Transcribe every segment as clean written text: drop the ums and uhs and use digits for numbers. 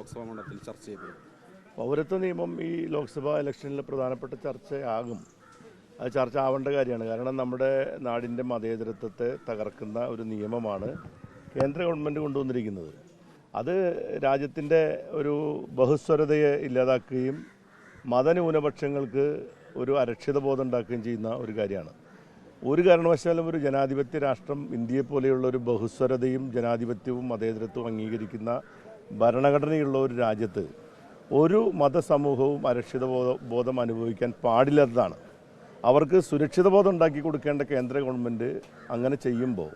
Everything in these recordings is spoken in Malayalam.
ലോക്സഭാ മണ്ഡലത്തിൽ ചർച്ച ചെയ്തത്? പൗരത്വ നിയമം ഈ ലോക്സഭാ ഇലക്ഷനിലെ പ്രധാനപ്പെട്ട ചർച്ചയാകും. അത് ചർച്ച ആവേണ്ട കാര്യമാണ്. കാരണം നമ്മുടെ നാടിൻ്റെ മതേതരത്വത്തെ തകർക്കുന്ന ഒരു നിയമമാണ് കേന്ദ്ര ഗവൺമെൻറ് കൊണ്ടുവന്നിരിക്കുന്നത്. അത് രാജ്യത്തിൻ്റെ ഒരു ബഹുസ്വരതയെ ഇല്ലാതാക്കുകയും മതന്യൂനപക്ഷങ്ങൾക്ക് ഒരു അരക്ഷിതബോധം ഉണ്ടാക്കുകയും ചെയ്യുന്ന ഒരു കാര്യമാണ്. ഒരു കാരണവശാലും ഒരു ജനാധിപത്യ രാഷ്ട്രം ഇന്ത്യയെപ്പോലെയുള്ള ഒരു ബഹുസ്വരതയും ജനാധിപത്യവും മതേതരത്വവും അംഗീകരിക്കുന്ന ഭരണഘടനയുള്ള ഒരു രാജ്യത്ത് ഒരു മതസമൂഹവും അരക്ഷിതബോധം അനുഭവിക്കാൻ പാടില്ലാത്തതാണ്. അവർക്ക് സുരക്ഷിതബോധം ഉണ്ടാക്കി കൊടുക്കേണ്ട കേന്ദ്ര ഗവൺമെൻറ് അങ്ങനെ ചെയ്യുമ്പോൾ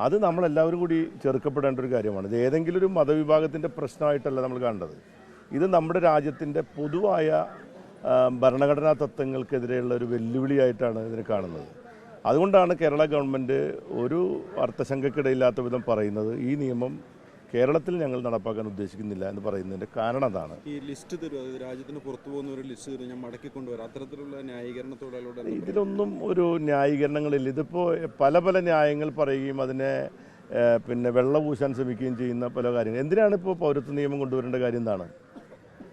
അത് നമ്മളെല്ലാവരും കൂടി ചെറുക്കപ്പെടേണ്ട ഒരു കാര്യമാണ്. ഇത് ഏതെങ്കിലും ഒരു മതവിഭാഗത്തിൻ്റെ പ്രശ്നമായിട്ടല്ല നമ്മൾ കാണേണ്ടത്. ഇത് നമ്മുടെ രാജ്യത്തിൻ്റെ പൊതുവായ ഭരണഘടനാ തത്വങ്ങൾക്കെതിരെയുള്ള ഒരു വെല്ലുവിളിയായിട്ടാണ് ഇതിനെ കാണുന്നത്. അതുകൊണ്ടാണ് കേരള ഗവൺമെൻറ് ഒരു അർത്ഥശങ്കയ്ക്കിടയില്ലാത്ത വിധം പറയുന്നത് ഈ നിയമം കേരളത്തിൽ ഞങ്ങൾ നടപ്പാക്കാൻ ഉദ്ദേശിക്കുന്നില്ല എന്ന് പറയുന്നതിൻ്റെ കാരണം അതാണ്. ഈ ലിസ്റ്റ് തരും, രാജ്യത്തിന് പുറത്തു പോകുന്ന ഒരു ലിസ്റ്റ് തരും, ഞാൻ മടക്കി കൊണ്ടുവരാം, അത്തരത്തിലുള്ള ന്യായീകരണത്തോടെ ഇതിലൊന്നും ഒരു ന്യായീകരണങ്ങളില്ല. ഇതിപ്പോൾ പല പല ന്യായങ്ങൾ പറയുകയും അതിനെ വെള്ളം പൂശാൻ ശ്രമിക്കുകയും ചെയ്യുന്ന പല കാര്യങ്ങൾ. എന്തിനാണ് ഇപ്പോൾ പൗരത്വ നിയമം കൊണ്ടുവരേണ്ട കാര്യം? എന്താണ്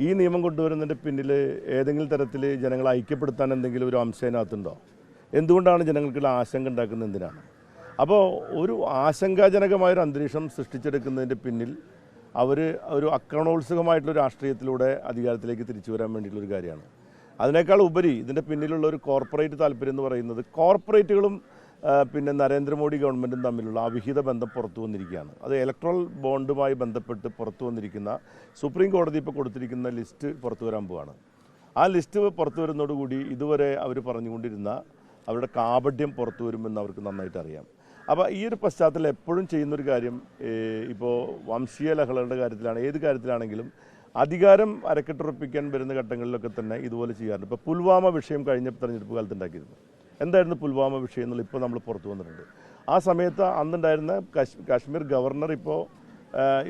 ഈ നിയമം കൊണ്ടുവരുന്നതിൻ്റെ പിന്നിൽ? ഏതെങ്കിലും തരത്തിൽ ജനങ്ങളെ ഐക്യപ്പെടുത്താൻ എന്തെങ്കിലും ഒരു അംശത്തിനകത്തുണ്ടോ? എന്തുകൊണ്ടാണ് ജനങ്ങൾക്കുള്ള ആശങ്ക ഉണ്ടാക്കുന്നത്? എന്തിനാണ്? അപ്പോൾ ഒരു ആശങ്കാജനകമായൊരു അന്തരീക്ഷം സൃഷ്ടിച്ചെടുക്കുന്നതിൻ്റെ പിന്നിൽ അവർ ഒരു ആക്രമണോത്സുകമായിട്ടുള്ള രാഷ്ട്രീയത്തിലൂടെ അധികാരത്തിലേക്ക് തിരിച്ചു വരാൻ വേണ്ടിയിട്ടുള്ളൊരു കാര്യമാണ്. അതിനേക്കാൾ ഉപരി ഇതിൻ്റെ പിന്നിലുള്ള ഒരു കോർപ്പറേറ്റ് താല്പര്യം എന്ന് പറയുന്നത് കോർപ്പറേറ്റുകളും നരേന്ദ്രമോദി ഗവൺമെൻറ്റും തമ്മിലുള്ള അവിഹിത ബന്ധം പുറത്തു വന്നിരിക്കുകയാണ്. അത് ഇലക്ട്രൽ ബോണ്ടുമായി ബന്ധപ്പെട്ട് പുറത്തു വന്നിരിക്കുന്ന സുപ്രീം കോടതി ഇപ്പോൾ കൊടുത്തിരിക്കുന്ന ലിസ്റ്റ് പുറത്തു വരാൻ പോവുകയാണ്. ആ ലിസ്റ്റ് പുറത്തു വരുന്നതോടുകൂടി ഇതുവരെ അവർ പറഞ്ഞുകൊണ്ടിരുന്ന അവരുടെ കാപഢ്യം പുറത്തു വരുമെന്ന് അവർക്ക് നന്നായിട്ട് അറിയാം. അപ്പോൾ ഈ ഒരു പശ്ചാത്തലം എപ്പോഴും ചെയ്യുന്നൊരു കാര്യം, ഇപ്പോൾ വംശീയ ലഹളകളുടെ കാര്യത്തിലാണ്, ഏത് കാര്യത്തിലാണെങ്കിലും അധികാരം അരക്കെട്ടുറപ്പിക്കാൻ വരുന്ന ഘട്ടങ്ങളിലൊക്കെ തന്നെ ഇതുപോലെ ചെയ്യാറുണ്ട്. ഇപ്പോൾ പുൽവാമ വിഷയം കഴിഞ്ഞ തെരഞ്ഞെടുപ്പ് കാലത്ത് ഉണ്ടാക്കിയിരുന്നു. എന്തായിരുന്നു പുൽവാമ വിഷയം എന്നുള്ളത് ഇപ്പോൾ നമ്മൾ പുറത്തു വന്നിട്ടുണ്ട്. ആ സമയത്ത് അന്നുണ്ടായിരുന്ന കാശ്മീർ ഗവർണർ ഇപ്പോൾ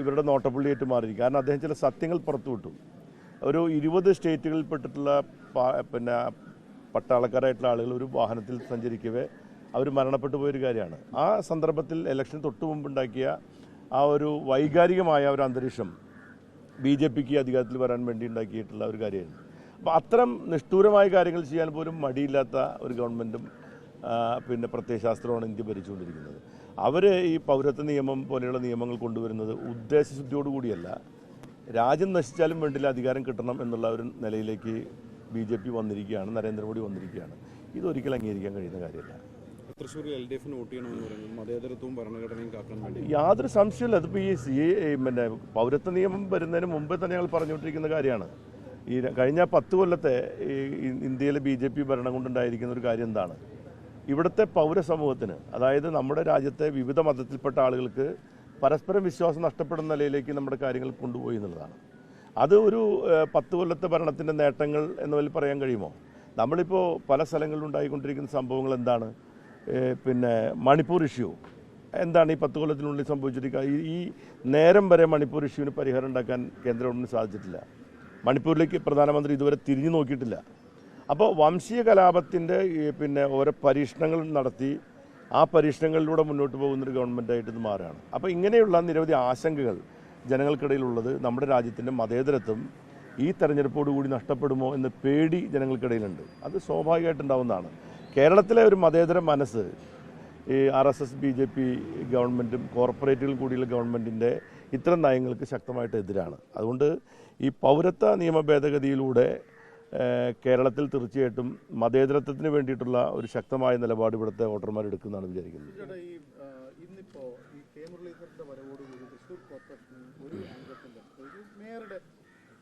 ഇവരുടെ നോട്ടപ്പുള്ളിയായിട്ട് മാറിയിരിക്കും. കാരണം അദ്ദേഹം ചില സത്യങ്ങൾ പുറത്തുവിട്ടു. ഒരു 20 സ്റ്റേറ്റുകളിൽപ്പെട്ടിട്ടുള്ള പട്ടാളക്കാരായിട്ടുള്ള ആളുകൾ ഒരു വാഹനത്തിൽ സഞ്ചരിക്കവേ അവർ മരണപ്പെട്ടു പോയൊരു കാര്യമാണ്. ആ സന്ദർഭത്തിൽ ഇലക്ഷൻ തൊട്ട് മുമ്പുണ്ടാക്കിയ ആ ഒരു വൈകാരികമായ ഒരു അന്തരീക്ഷം BJPക്ക് അധികാരത്തിൽ വരാൻ വേണ്ടി ഉണ്ടാക്കിയിട്ടുള്ള ഒരു കാര്യമാണ്. അപ്പോൾ അത്തരം നിഷ്ഠൂരമായ കാര്യങ്ങൾ ചെയ്യാൻ പോലും മടിയില്ലാത്ത ഒരു ഗവൺമെൻറ്റും പ്രത്യയശാസ്ത്രമാണ് ഇന്ത്യ ഭരിച്ചുകൊണ്ടിരിക്കുന്നത്. അവർ ഈ പൗരത്വ നിയമം പോലെയുള്ള നിയമങ്ങൾ കൊണ്ടുവരുന്നത് ഉദ്ദേശശുദ്ധിയോടുകൂടിയല്ല, രാജ്യം നശിച്ചാലും വേണ്ടില്ല അധികാരം കിട്ടണം എന്നുള്ള ഒരു നിലയിലേക്ക് BJP വന്നിരിക്കുകയാണ്, നരേന്ദ്രമോദി വന്നിരിക്കുകയാണ്. ഇതൊരിക്കലും അംഗീകരിക്കാൻ കഴിയുന്ന കാര്യമല്ല. തൃശ്ശൂരിൽ LDFന് വോട്ട് ചെയ്യണമെന്ന് പറയുന്നത് മതേതരത്വവും ഭരണഘടനയും കാക്കാൻ വേണ്ടി യാതൊരു സംശയമില്ല. അതിപ്പോൾ ഈ പൗരത്വ നിയമം വരുന്നതിന് മുമ്പേ തന്നെ ഞങ്ങൾ പറഞ്ഞുകൊണ്ടിരിക്കുന്ന കാര്യമാണ്. ഈ കഴിഞ്ഞ 10 കൊല്ലത്തെ ഈ ഇന്ത്യയിലെ BJP ഭരണം കൊണ്ടുണ്ടായിരിക്കുന്ന ഒരു കാര്യം എന്താണ്? ഇവിടുത്തെ പൗരസമൂഹത്തിന്, അതായത് നമ്മുടെ രാജ്യത്തെ വിവിധ മതത്തിൽപ്പെട്ട ആളുകൾക്ക് പരസ്പരം വിശ്വാസം നഷ്ടപ്പെടുന്ന നിലയിലേക്ക് നമ്മുടെ കാര്യങ്ങൾ കൊണ്ടുപോയി എന്നുള്ളതാണ്. അത് ഒരു 10 കൊല്ലത്തെ ഭരണത്തിൻ്റെ നേട്ടങ്ങൾ എന്നതിൽ പറയാൻ കഴിയുമോ? നമ്മളിപ്പോൾ പല സ്ഥലങ്ങളിലും ഉണ്ടായിക്കൊണ്ടിരിക്കുന്ന സംഭവങ്ങൾ എന്താണ്? മണിപ്പൂർ ഇഷ്യൂ എന്താണ് ഈ 10 കൊല്ലത്തിനുള്ളിൽ സംഭവിച്ചിരിക്കുക? ഈ നേരം വരെ മണിപ്പൂർ ഇഷ്യൂവിന് പരിഹാരം ഉണ്ടാക്കാൻ കേന്ദ്ര ഗവൺമെൻറ് സാധിച്ചിട്ടില്ല. മണിപ്പൂരിലേക്ക് പ്രധാനമന്ത്രി ഇതുവരെ തിരിഞ്ഞു നോക്കിയിട്ടില്ല. അപ്പോൾ വംശീയ കലാപത്തിൻ്റെ ഓരോ പരീക്ഷണങ്ങൾ നടത്തി ആ പരീക്ഷണങ്ങളിലൂടെ മുന്നോട്ട് പോകുന്നൊരു ഗവൺമെൻറ്റായിട്ട് ഇത് മാറുകയാണ്. അപ്പോൾ ഇങ്ങനെയുള്ള നിരവധി ആശങ്കകൾ ജനങ്ങൾക്കിടയിലുള്ളത് നമ്മുടെ രാജ്യത്തിൻ്റെ മതേതരത്വം ഈ തെരഞ്ഞെടുപ്പോടുകൂടി നഷ്ടപ്പെടുമോ എന്ന പേടി ജനങ്ങൾക്കിടയിലുണ്ട്. അത് സ്വാഭാവികമായിട്ടുണ്ടാവുന്നതാണ്. കേരളത്തിലെ ഒരു മതേതര മനസ്സ് ഈ RSS BJP ഗവൺമെൻറ്റും കോർപ്പറേറ്റുകൾ കൂടിയുള്ള ഗവൺമെൻറ്റിൻ്റെ ഇത്തരം നയങ്ങൾക്ക് ശക്തമായിട്ട് എതിരാണ്. അതുകൊണ്ട് ഈ പൗരത്വ നിയമ ഭേദഗതിയിലൂടെ കേരളത്തിൽ തീർച്ചയായിട്ടും മതേതരത്വത്തിന് വേണ്ടിയിട്ടുള്ള ഒരു ശക്തമായ നിലപാട് ഇവിടുത്തെ വോട്ടർമാരെടുക്കുന്നതാണ് വിചാരിക്കുന്നത്. ഇന്നിപ്പോൾ ഈ കെ മുരളീധരൻ്റെ വരവോടുകൂടി തൃശ്ശൂർ കോർപ്പറേഷൻ ഒരു അംഗത്തിൻ്റെ ഒരു മേയറുടെ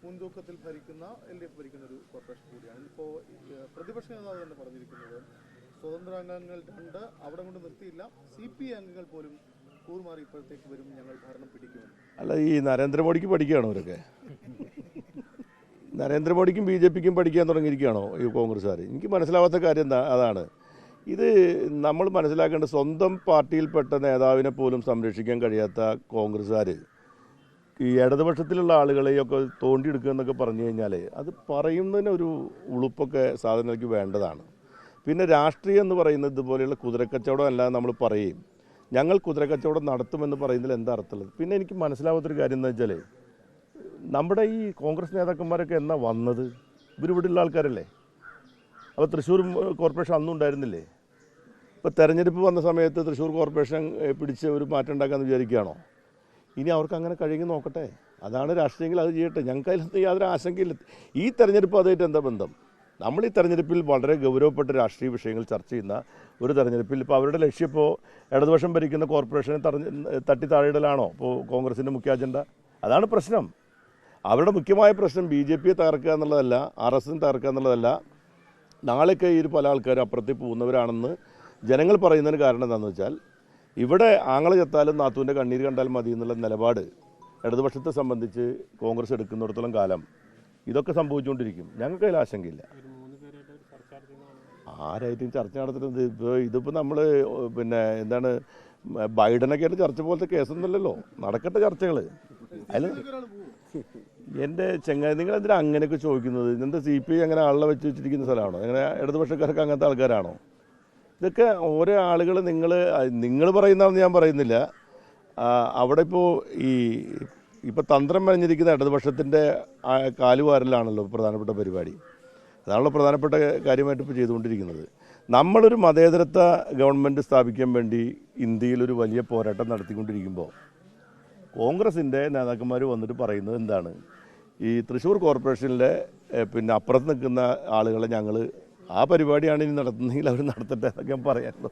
മുൻതൂക്കത്തിൽ ഭരിക്കുന്ന LDF ഭരിക്കുന്ന ഒരു കോർപ്പറേഷൻ കൂടിയാണ്. ഇപ്പോൾ പ്രതിപക്ഷ നേതാവ് തന്നെ പറഞ്ഞിരിക്കുന്നത് സ്വതന്ത്ര അംഗങ്ങൾ 2 അവിടെ കൊണ്ട് നിർത്തിയില്ല, CPI അംഗങ്ങൾ പോലും കൂറുമാറി ഇപ്പോഴത്തേക്ക് വരും, ഞങ്ങൾ ഭരണം പിടിക്കുമെന്ന്. അല്ല, ഈ നരേന്ദ്രമോദിക്ക് പഠിക്കുകയാണോ അവരൊക്കെ? നരേന്ദ്രമോദിക്കും BJPക്കും പഠിക്കാൻ തുടങ്ങിയിരിക്കുകയാണോ ഈ കോൺഗ്രസ്സുകാർ? എനിക്ക് മനസ്സിലാവാത്ത കാര്യം അതാണ്. ഇത് നമ്മൾ മനസ്സിലാക്കേണ്ട, സ്വന്തം പാർട്ടിയിൽപ്പെട്ട നേതാവിനെ പോലും സംരക്ഷിക്കാൻ കഴിയാത്ത കോൺഗ്രസ്സുകാർ ഈ ഇടതുപക്ഷത്തിലുള്ള ആളുകളെയൊക്കെ തോണ്ടിയെടുക്കുക എന്നൊക്കെ പറഞ്ഞു കഴിഞ്ഞാൽ അത് പറയുന്നതിനൊരു ഉളുപ്പൊക്കെ സാധനങ്ങൾക്ക് വേണ്ടതാണ്. പിന്നെ രാഷ്ട്രീയം എന്ന് പറയുന്നത് ഇതുപോലെയുള്ള കുതിരക്കച്ചവടം അല്ലാതെ നമ്മൾ പറയും ഞങ്ങൾ കുതിരക്കച്ചവടം നടത്തുമെന്ന് പറയുന്നതിൽ എന്താ അർത്ഥമുള്ളത്? പിന്നെ എനിക്ക് മനസ്സിലാവാത്തൊരു കാര്യം എന്ന് വെച്ചാൽ നമ്മുടെ ഈ കോൺഗ്രസ് നേതാക്കന്മാരൊക്കെ എന്നാ വന്നത്? ഇവരിവിടെയുള്ള ആൾക്കാരല്ലേ? അപ്പോൾ തൃശ്ശൂർ കോർപ്പറേഷൻ അന്നും ഉണ്ടായിരുന്നില്ലേ? ഇപ്പോൾ തെരഞ്ഞെടുപ്പ് വന്ന സമയത്ത് തൃശ്ശൂർ കോർപ്പറേഷൻ പിടിച്ച് ഒരു മാറ്റം ഉണ്ടാക്കാമെന്ന് വിചാരിക്കുകയാണോ? ഇനി അവർക്ക് അങ്ങനെ കഴിയുമെങ്കിൽ നോക്കട്ടെ. അതാണ് രാഷ്ട്രീയമെങ്കിൽ അത് ചെയ്യട്ടെ. ഞങ്ങൾക്ക് അതിനകത്ത് യാതൊരു ആശങ്കയില്ല. ഈ തെരഞ്ഞെടുപ്പ് അതുമായിട്ട് എന്താ ബന്ധം? നമ്മൾ ഈ തെരഞ്ഞെടുപ്പിൽ വളരെ ഗൗരവപ്പെട്ട രാഷ്ട്രീയ വിഷയങ്ങൾ ചർച്ച ചെയ്യുന്ന ഒരു തെരഞ്ഞെടുപ്പിൽ ഇപ്പോൾ അവരുടെ ലക്ഷ്യം ഇപ്പോൾ ഇടതുപക്ഷം ഭരിക്കുന്ന കോർപ്പറേഷനെ തട്ടി താഴെയിടലാണോ ഇപ്പോൾ കോൺഗ്രസിൻ്റെ മുഖ്യ അജണ്ട? അതാണ് പ്രശ്നം. അവരുടെ മുഖ്യമായ പ്രശ്നം BJP തകർക്കുക എന്നുള്ളതല്ല, RSS തകർക്കുക എന്നുള്ളതല്ല. നാളെയൊക്കെ ഈ പല ആൾക്കാരും അപ്പുറത്തേക്ക് പോകുന്നവരാണെന്ന് ജനങ്ങൾ പറയുന്നതിന് കാരണം എന്താണെന്ന് വെച്ചാൽ ഇവിടെ ആങ്ങളെ ചത്താലും നാത്തൂൻ്റെ കണ്ണീര് കണ്ടാലും മതി എന്നുള്ള നിലപാട് ഇടതുപക്ഷത്തെ സംബന്ധിച്ച് കോൺഗ്രസ് എടുക്കുന്നിടത്തോളം കാലം ഇതൊക്കെ സംഭവിച്ചുകൊണ്ടിരിക്കും. ഞങ്ങൾക്ക് അതിൽ ആശങ്കയില്ല. ആരായിട്ടും ചർച്ച നടത്തുന്നത് ഇതിപ്പോൾ നമ്മൾ എന്താണ് ബൈഡനൊക്കെ ആയിട്ട് ചർച്ച പോലത്തെ കേസൊന്നുമല്ലല്ലോ. നടക്കട്ടെ ചർച്ചകൾ. അതിൽ എൻ്റെ ചെങ്ങായി നിങ്ങളെന്തിനാ അങ്ങനെയൊക്കെ ചോദിക്കുന്നത്? ഇതെന്താ CPI അങ്ങനെ ആളെ വെച്ചിരിക്കുന്ന സ്ഥലമാണോ? അങ്ങനെ ഇടതുപക്ഷക്കാർക്ക് അങ്ങനത്തെ ആൾക്കാരാണോ? ഇതൊക്കെ ഓരോ ആളുകൾ നിങ്ങൾ പറയുന്നതാണെന്ന് ഞാൻ പറയുന്നില്ല. അവിടെ ഇപ്പോൾ തന്ത്രം പറഞ്ഞിരിക്കുന്ന ഇടതുപക്ഷത്തിൻ്റെ കാലുവാരലാണല്ലോ പ്രധാനപ്പെട്ട പരിപാടി. അതാണല്ലോ പ്രധാനപ്പെട്ട കാര്യമായിട്ട് ഇപ്പോൾ ചെയ്തുകൊണ്ടിരിക്കുന്നത്. നമ്മളൊരു മതേതരത്വ ഗവൺമെൻറ് സ്ഥാപിക്കാൻ വേണ്ടി ഇന്ത്യയിലൊരു വലിയ പോരാട്ടം നടത്തിക്കൊണ്ടിരിക്കുമ്പോൾ കോൺഗ്രസിൻ്റെ നേതാക്കന്മാർ വന്നിട്ട് പറയുന്നത് എന്താണ്? ഈ തൃശ്ശൂർ കോർപ്പറേഷനിലെ അപ്പുറത്ത് നിൽക്കുന്ന ആളുകളെ ഞങ്ങൾ ആ പരിപാടിയാണ് ഇനി നടത്തുന്നതെങ്കിൽ അവർ നടത്തട്ടെ എന്നൊക്കെ പറയാനുള്ളൂ.